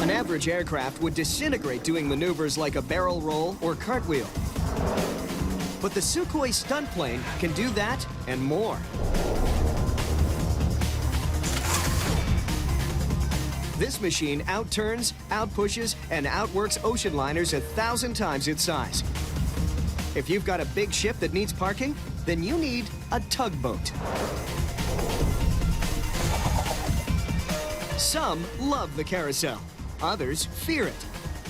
An average aircraft would disintegrate doing maneuvers like a barrel roll or cartwheel. But the Sukhoi stunt plane can do that and more. This machine outturns, outpushes, and outworks ocean liners 1,000 times its size. If you've got a big ship that needs parking, then you need a tugboat. Some love the carousel. Others fear it.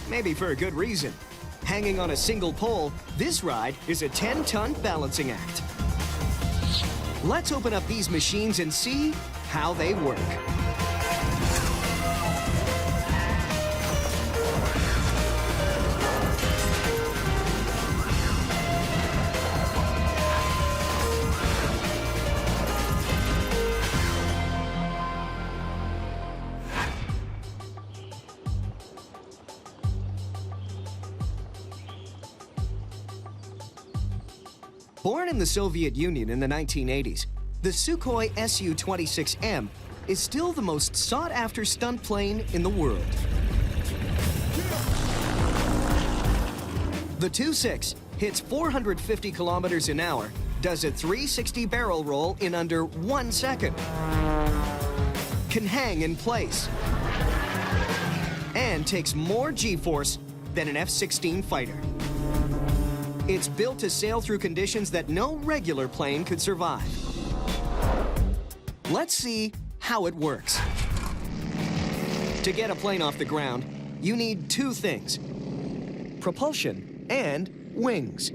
Maybe for a good reason. Hanging on a single pole, this ride is a 10-ton balancing act. Let's open up these machines and see how they work. Born in the Soviet Union in the 1980s, the Sukhoi Su-26M is still the most sought-after stunt plane in the world. The 26 hits 450 kilometers an hour, does a 360 barrel roll in under 1 second, can hang in place, and takes more G-force than an F-16 fighter. It's built to sail through conditions that no regular plane could survive. Let's see how it works. To get a plane off the ground, you need two things: propulsion and wings.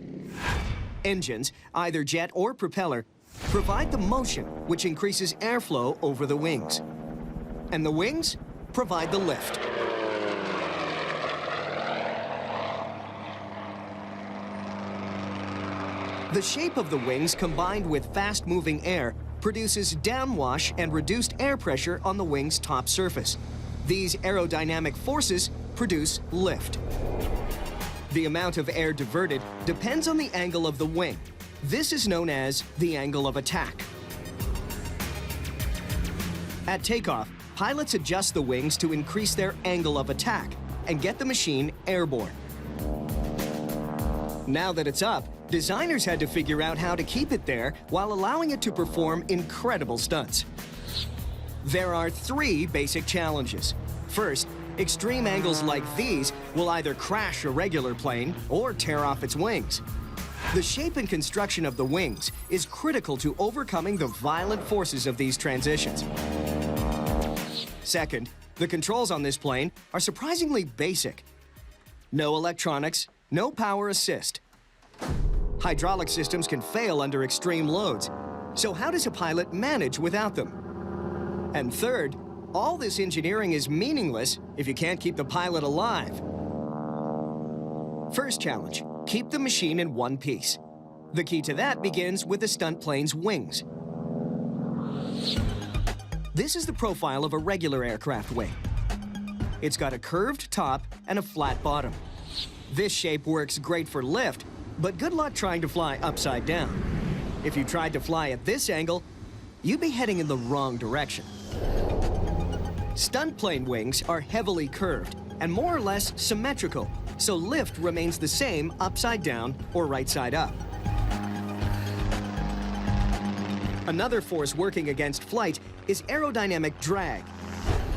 Engines, either jet or propeller, provide the motion, which increases airflow over the wings. And the wings provide the lift. The shape of the wings combined with fast-moving air produces downwash and reduced air pressure on the wing's top surface. These aerodynamic forces produce lift. The amount of air diverted depends on the angle of the wing. This is known as the angle of attack. At takeoff, pilots adjust the wings to increase their angle of attack and get the machine airborne. Now that it's up, designers had to figure out how to keep it there while allowing it to perform incredible stunts. There are 3 basic challenges. First, extreme angles like these will either crash a regular plane or tear off its wings. The shape and construction of the wings is critical to overcoming the violent forces of these transitions. Second, the controls on this plane are surprisingly basic. No electronics, no power assist. Hydraulic systems can fail under extreme loads, so how does a pilot manage without them? And third, all this engineering is meaningless if you can't keep the pilot alive. First challenge, keep the machine in one piece. The key to that begins with the stunt plane's wings. This is the profile of a regular aircraft wing. It's got a curved top and a flat bottom. This shape works great for lift, but good luck trying to fly upside down. If you tried to fly at this angle, you'd be heading in the wrong direction. Stunt plane wings are heavily curved and more or less symmetrical, so lift remains the same upside down or right side up. Another force working against flight is aerodynamic drag.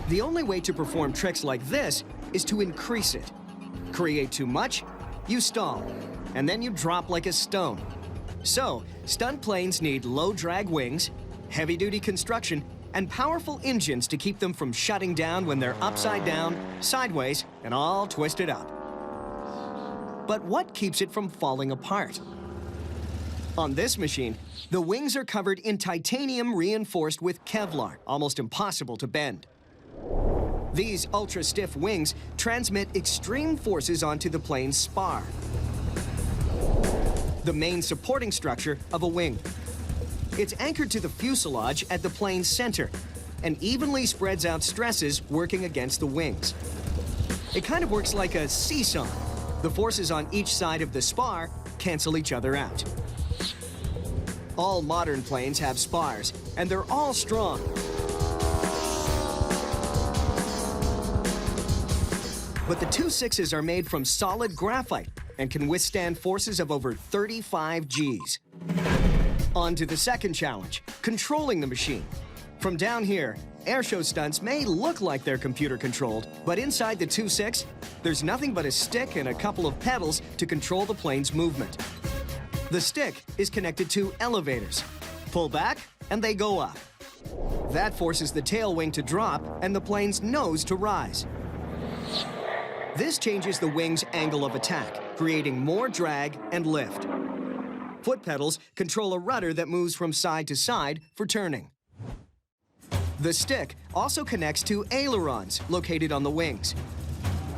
The only way to perform tricks like this is to increase it. Create too much, you stall, and then you drop like a stone. So, stunt planes need low-drag wings, heavy-duty construction, and powerful engines to keep them from shutting down when they're upside down, sideways, and all twisted up. But what keeps it from falling apart? On this machine, the wings are covered in titanium reinforced with Kevlar, almost impossible to bend. These ultra-stiff wings transmit extreme forces onto the plane's spar, the main supporting structure of a wing. It's anchored to the fuselage at the plane's center and evenly spreads out stresses working against the wings. It kind of works like a seesaw. The forces on each side of the spar cancel each other out. All modern planes have spars, and they're all strong. But the 2.6s are made from solid graphite and can withstand forces of over 35 Gs. On to the second challenge, controlling the machine. From down here, airshow stunts may look like they're computer-controlled, but inside the 2.6, there's nothing but a stick and a couple of pedals to control the plane's movement. The stick is connected to elevators. Pull back, and they go up. That forces the tail wing to drop and the plane's nose to rise. This changes the wing's angle of attack, creating more drag and lift. Foot pedals control a rudder that moves from side to side for turning. The stick also connects to ailerons located on the wings.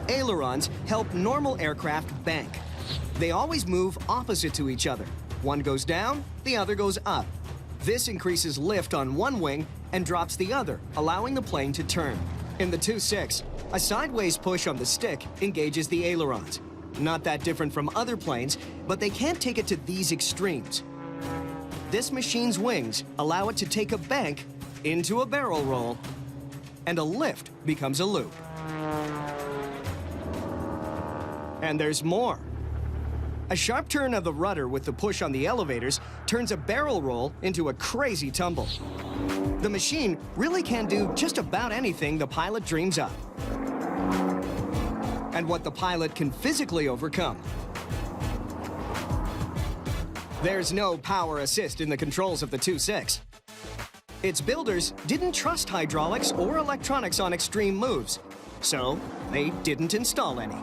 Ailerons help normal aircraft bank. They always move opposite to each other. One goes down, the other goes up. This increases lift on one wing and drops the other, allowing the plane to turn. In the 2.6, a sideways push on the stick engages the ailerons. Not that different from other planes, but they can't take it to these extremes. This machine's wings allow it to take a bank into a barrel roll, and a lift becomes a loop. And there's more. A sharp turn of the rudder with the push on the elevators turns a barrel roll into a crazy tumble. The machine really can do just about anything the pilot dreams up. And what the pilot can physically overcome. There's no power assist in the controls of the 2.6. Its builders didn't trust hydraulics or electronics on extreme moves, so they didn't install any.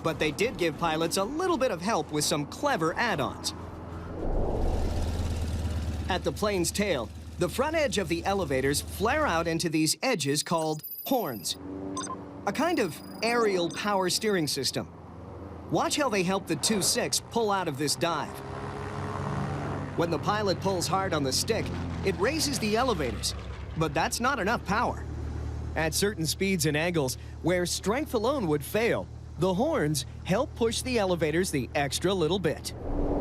But they did give pilots a little bit of help with some clever add-ons. At the plane's tail, the front edge of the elevators flare out into these edges called horns, a kind of aerial power steering system. Watch how they help the 2.6 pull out of this dive. When the pilot pulls hard on the stick, it raises the elevators, but that's not enough power. At certain speeds and angles, where strength alone would fail, the horns help push the elevators the extra little bit,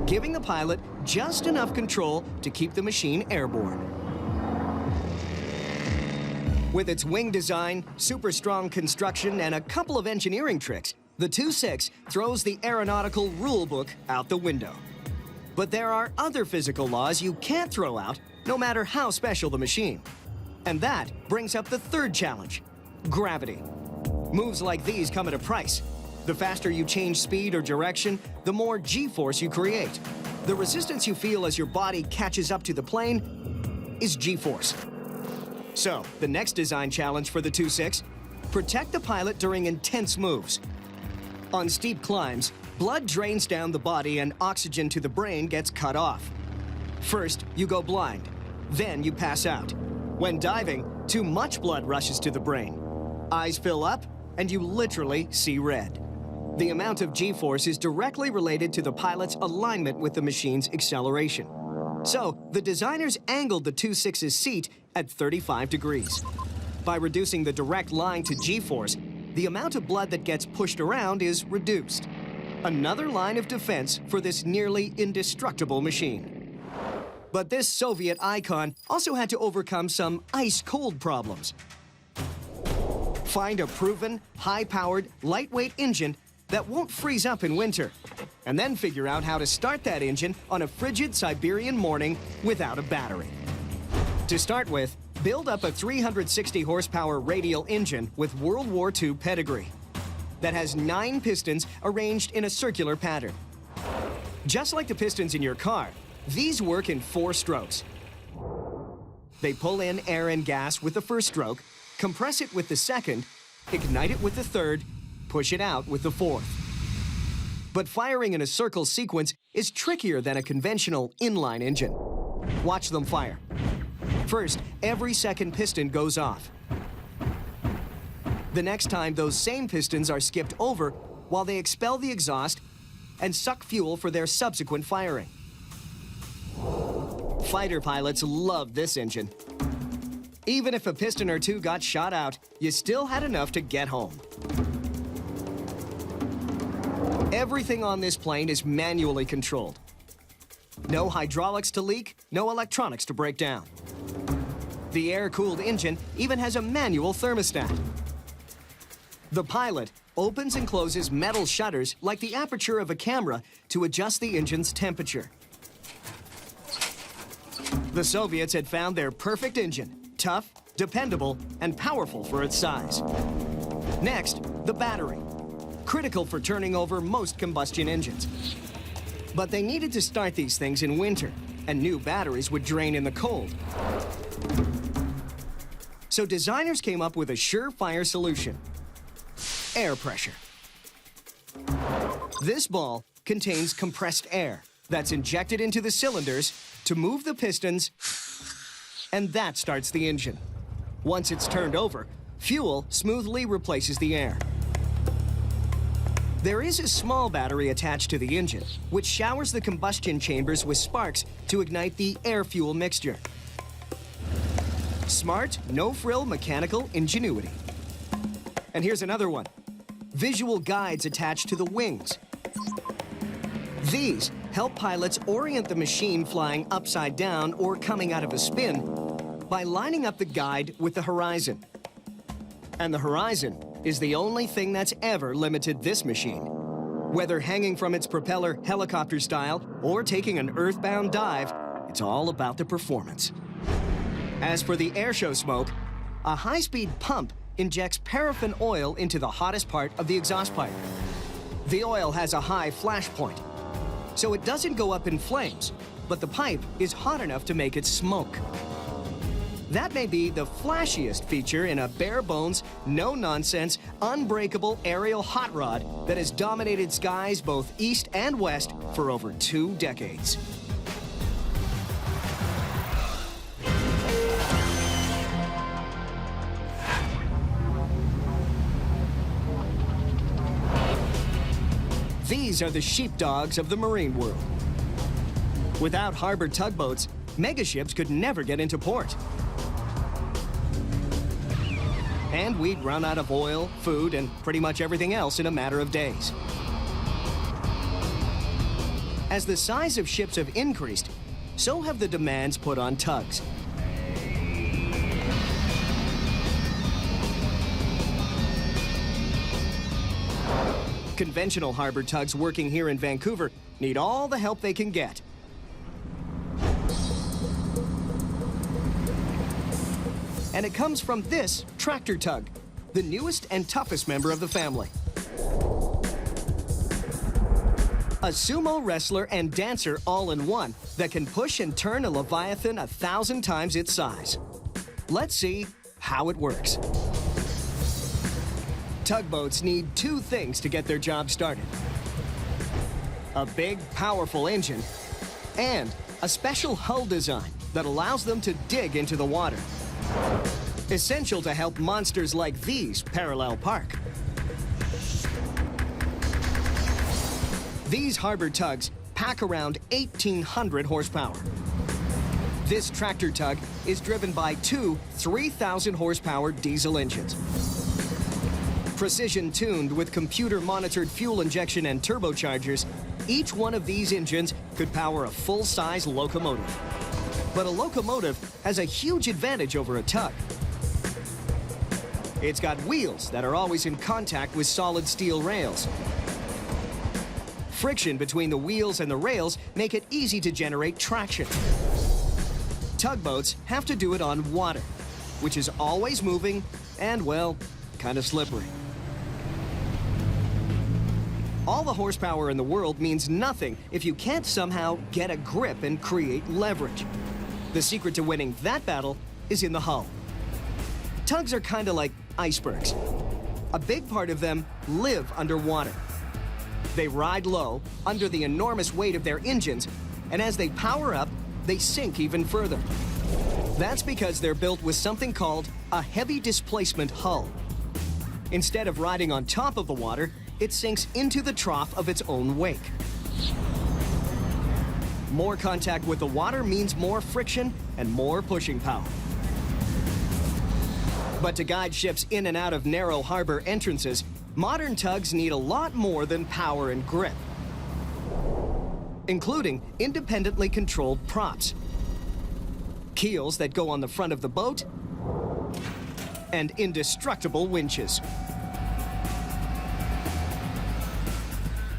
giving the pilot just enough control to keep the machine airborne. With its wing design, super strong construction, and a couple of engineering tricks, the 2.6 throws the aeronautical rule book out the window. But there are other physical laws you can't throw out, no matter how special the machine. And that brings up the third challenge, gravity. Moves like these come at a price. The faster you change speed or direction, the more G-force you create. The resistance you feel as your body catches up to the plane is G-force. So, the next design challenge for the 2.6, protect the pilot during intense moves. On steep climbs, blood drains down the body and oxygen to the brain gets cut off. First, you go blind. Then you pass out. When diving, too much blood rushes to the brain. Eyes fill up, and you literally see red. The amount of G-force is directly related to the pilot's alignment with the machine's acceleration. So, the designers angled the 2.6's seat at 35 degrees. By reducing the direct line to G-force, the amount of blood that gets pushed around is reduced. Another line of defense for this nearly indestructible machine. But this Soviet icon also had to overcome some ice-cold problems. Find a proven, high-powered, lightweight engine that won't freeze up in winter, and then figure out how to start that engine on a frigid Siberian morning without a battery. To start with, build up a 360 horsepower radial engine with World War II pedigree that has 9 pistons arranged in a circular pattern. Just like the pistons in your car, these work in 4 strokes. They pull in air and gas with the first stroke, compress it with the second, ignite it with the third, push it out with the fourth. But firing in a circle sequence is trickier than a conventional inline engine. Watch them fire. First, every second piston goes off. The next time, those same pistons are skipped over while they expel the exhaust and suck fuel for their subsequent firing. Fighter pilots love this engine. Even if a piston or two got shot out, you still had enough to get home. Everything on this plane is manually controlled. No hydraulics to leak, no electronics to break down. The air-cooled engine even has a manual thermostat. The pilot opens and closes metal shutters like the aperture of a camera to adjust the engine's temperature. The Soviets had found their perfect engine, tough, dependable, and powerful for its size. Next, the battery, critical for turning over most combustion engines. But they needed to start these things in winter, and new batteries would drain in the cold. So designers came up with a surefire solution: air pressure. This ball contains compressed air that's injected into the cylinders to move the pistons, and that starts the engine. Once it's turned over, fuel smoothly replaces the air. There is a small battery attached to the engine, which showers the combustion chambers with sparks to ignite the air-fuel mixture. Smart, no-frill mechanical ingenuity. And here's another one: visual guides attached to the wings. These help pilots orient the machine flying upside down or coming out of a spin by lining up the guide with the horizon. And the horizon is the only thing that's ever limited this machine. Whether hanging from its propeller helicopter style or taking an earthbound dive, it's all about the performance. As for the airshow smoke, a high-speed pump injects paraffin oil into the hottest part of the exhaust pipe. The oil has a high flash point, so it doesn't go up in flames, but the pipe is hot enough to make it smoke. That may be the flashiest feature in a bare-bones, no-nonsense, unbreakable aerial hot rod that has dominated skies both east and west for over 2 decades. These are the sheepdogs of the marine world. Without harbor tugboats, megaships could never get into port. And we'd run out of oil, food, and pretty much everything else in a matter of days. As the size of ships have increased, so have the demands put on tugs. Conventional harbor tugs working here in Vancouver need all the help they can get. And it comes from this tractor tug, the newest and toughest member of the family. A sumo wrestler and dancer all in one that can push and turn a Leviathan 1,000 times its size. Let's see how it works. Tugboats need 2 things to get their job started: a big, powerful engine and a special hull design that allows them to dig into the water. Essential to help monsters like these parallel park. These harbor tugs pack around 1,800 horsepower. This tractor tug is driven by 2 3,000 horsepower diesel engines. Precision-tuned with computer-monitored fuel injection and turbochargers, each one of these engines could power a full-size locomotive. But a locomotive has a huge advantage over a tug. It's got wheels that are always in contact with solid steel rails. Friction between the wheels and the rails make it easy to generate traction. Tugboats have to do it on water, which is always moving and, well, kind of slippery. All the horsepower in the world means nothing if you can't somehow get a grip and create leverage. The secret to winning that battle is in the hull. Tugs are kind of like icebergs. A big part of them live underwater. They ride low under the enormous weight of their engines, and as they power up, they sink even further. That's because they're built with something called a heavy displacement hull. Instead of riding on top of the water, it sinks into the trough of its own wake. More contact with the water means more friction and more pushing power. But to guide ships in and out of narrow harbor entrances, modern tugs need a lot more than power and grip, including independently controlled props, keels that go on the front of the boat, and indestructible winches.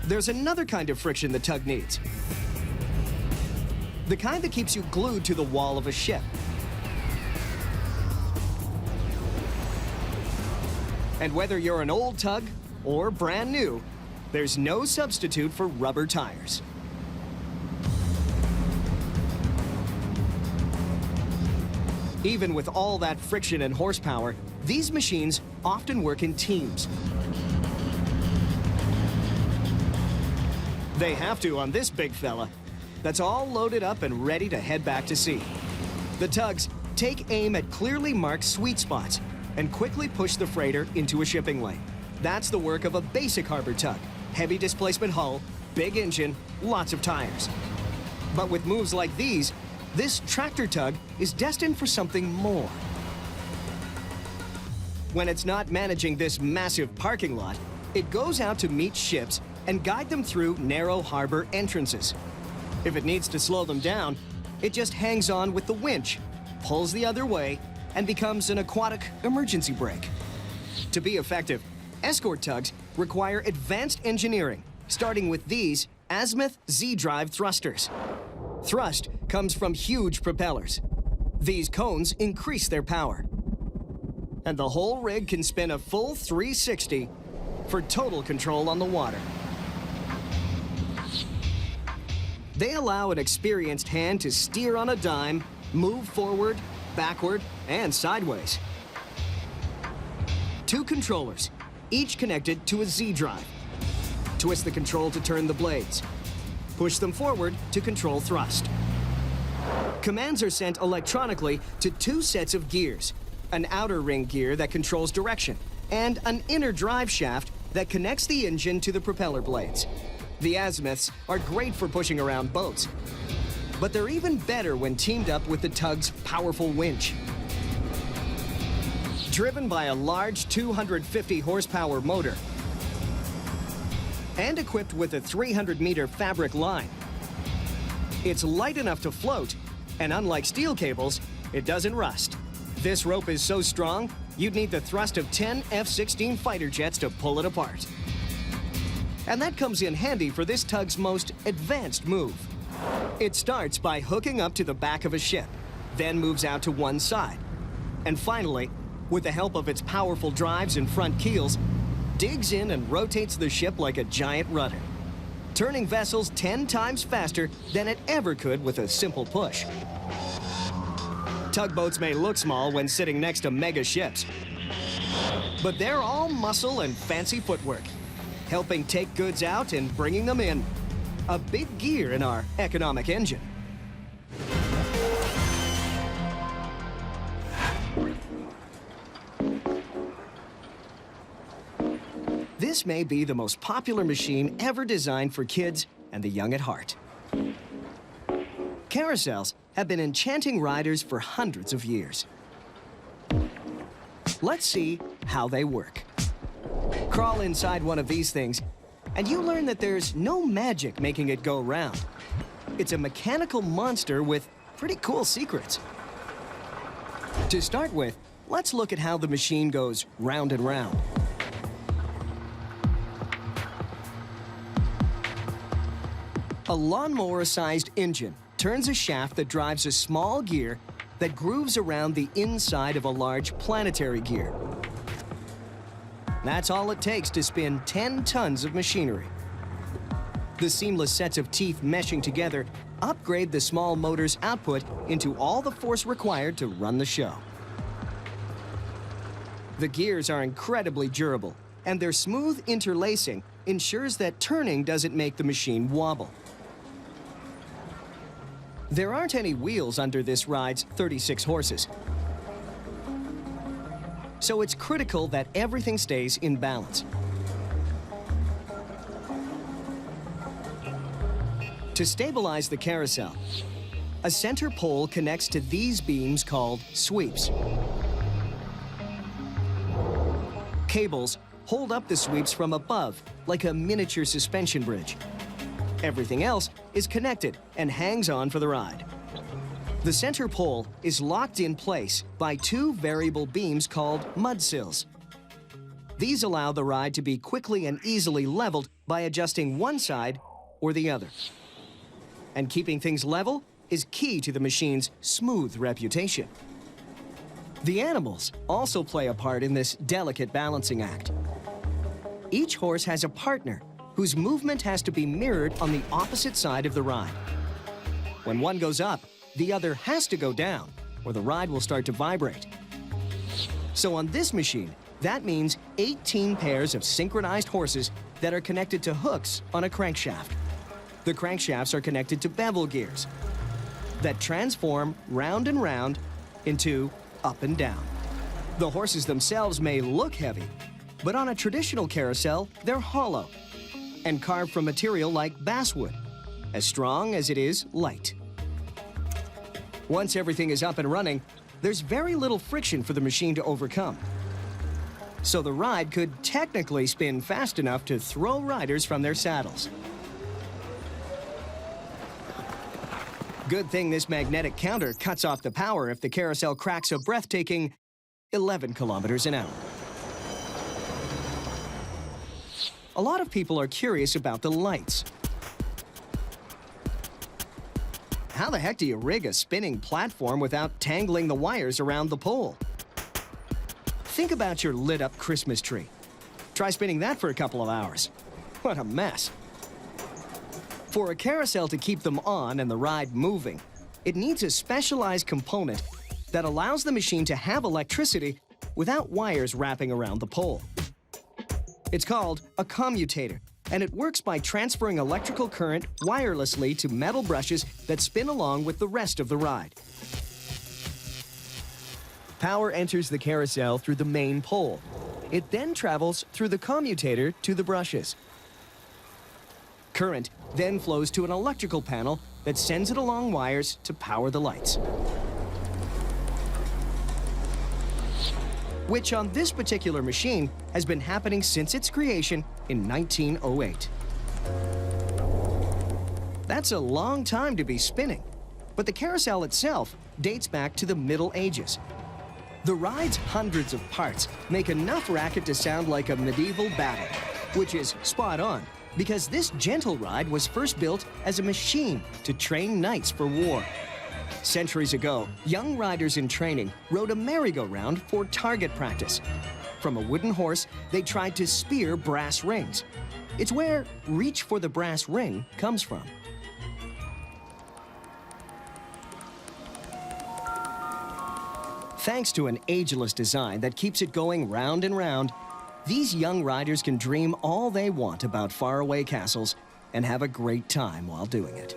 There's another kind of friction the tug needs. The kind that keeps you glued to the wall of a ship. And whether you're an old tug or brand new, there's no substitute for rubber tires. Even with all that friction and horsepower, these machines often work in teams. They have to on this big fella that's all loaded up and ready to head back to sea. The tugs take aim at clearly marked sweet spots and quickly push the freighter into a shipping lane. That's the work of a basic harbor tug. Heavy displacement hull, big engine, lots of tires. But with moves like these, this tractor tug is destined for something more. When it's not managing this massive parking lot, it goes out to meet ships and guide them through narrow harbor entrances. If it needs to slow them down, it just hangs on with the winch, pulls the other way, and becomes an aquatic emergency brake. To be effective, escort tugs require advanced engineering, starting with these azimuth Z-drive thrusters. Thrust comes from huge propellers. These cones increase their power. And the whole rig can spin a full 360 for total control on the water. They allow an experienced hand to steer on a dime, move forward, backward, and sideways. 2 controllers, each connected to a Z-drive. Twist the control to turn the blades. Push them forward to control thrust. Commands are sent electronically to 2 sets of gears, an outer ring gear that controls direction, and an inner drive shaft that connects the engine to the propeller blades. The azimuths are great for pushing around boats, but they're even better when teamed up with the tug's powerful winch. Driven by a large 250 horsepower motor and equipped with a 300-meter fabric line, it's light enough to float, and unlike steel cables, it doesn't rust. This rope is so strong, you'd need the thrust of 10 F-16 fighter jets to pull it apart. And that comes in handy for this tug's most advanced move. It starts by hooking up to the back of a ship, then moves out to one side. And finally, with the help of its powerful drives and front keels, digs in and rotates the ship like a giant rudder, turning vessels 10 times faster than it ever could with a simple push. Tugboats may look small when sitting next to mega ships, but they're all muscle and fancy footwork, helping take goods out and bringing them in. A big gear in our economic engine. This may be the most popular machine ever designed for kids and the young at heart. Carousels have been enchanting riders for hundreds of years. Let's see how they work. Crawl inside one of these things, and you learn that there's no magic making it go round. It's a mechanical monster with pretty cool secrets. To start with, let's look at how the machine goes round and round. A lawnmower-sized engine turns a shaft that drives a small gear that grooves around the inside of a large planetary gear. That's all it takes to spin 10 tons of machinery. The seamless sets of teeth meshing together upgrade the small motor's output into all the force required to run the show. The gears are incredibly durable, and their smooth interlacing ensures that turning doesn't make the machine wobble. There aren't any wheels under this ride's 36 horses, so it's critical that everything stays in balance. To stabilize the carousel, a center pole connects to these beams called sweeps. Cables hold up the sweeps from above, like a miniature suspension bridge. Everything else is connected and hangs on for the ride. The center pole is locked in place by 2 variable beams called mudsills. These allow the ride to be quickly and easily leveled by adjusting one side or the other. And keeping things level is key to the machine's smooth reputation. The animals also play a part in this delicate balancing act. Each horse has a partner whose movement has to be mirrored on the opposite side of the ride. When one goes up, the other has to go down, or the ride will start to vibrate. So on this machine, that means 18 pairs of synchronized horses that are connected to hooks on a crankshaft. The crankshafts are connected to bevel gears that transform round and round into up and down. The horses themselves may look heavy, but on a traditional carousel, they're hollow and carved from material like basswood, as strong as it is light. Once everything is up and running, there's very little friction for the machine to overcome. So the ride could technically spin fast enough to throw riders from their saddles. Good thing this magnetic counter cuts off the power if the carousel cracks a breathtaking 11 kilometers an hour. A lot of people are curious about the lights. How the heck do you rig a spinning platform without tangling the wires around the pole? Think about your lit-up Christmas tree. Try spinning that for a couple of hours. What a mess. For a carousel to keep them on and the ride moving, it needs a specialized component that allows the machine to have electricity without wires wrapping around the pole. It's called a commutator, and it works by transferring electrical current wirelessly to metal brushes that spin along with the rest of the ride. Power enters the carousel through the main pole. It then travels through the commutator to the brushes. Current then flows to an electrical panel that sends it along wires to power the lights. Which on this particular machine has been happening since its creation in 1908. That's a long time to be spinning, but the carousel itself dates back to the Middle Ages. The ride's hundreds of parts make enough racket to sound like a medieval battle, which is spot on, because this gentle ride was first built as a machine to train knights for war. Centuries ago, young riders in training rode a merry-go-round for target practice. From a wooden horse, they tried to spear brass rings. It's where "reach for the brass ring" comes from. Thanks to an ageless design that keeps it going round and round, these young riders can dream all they want about faraway castles and have a great time while doing it.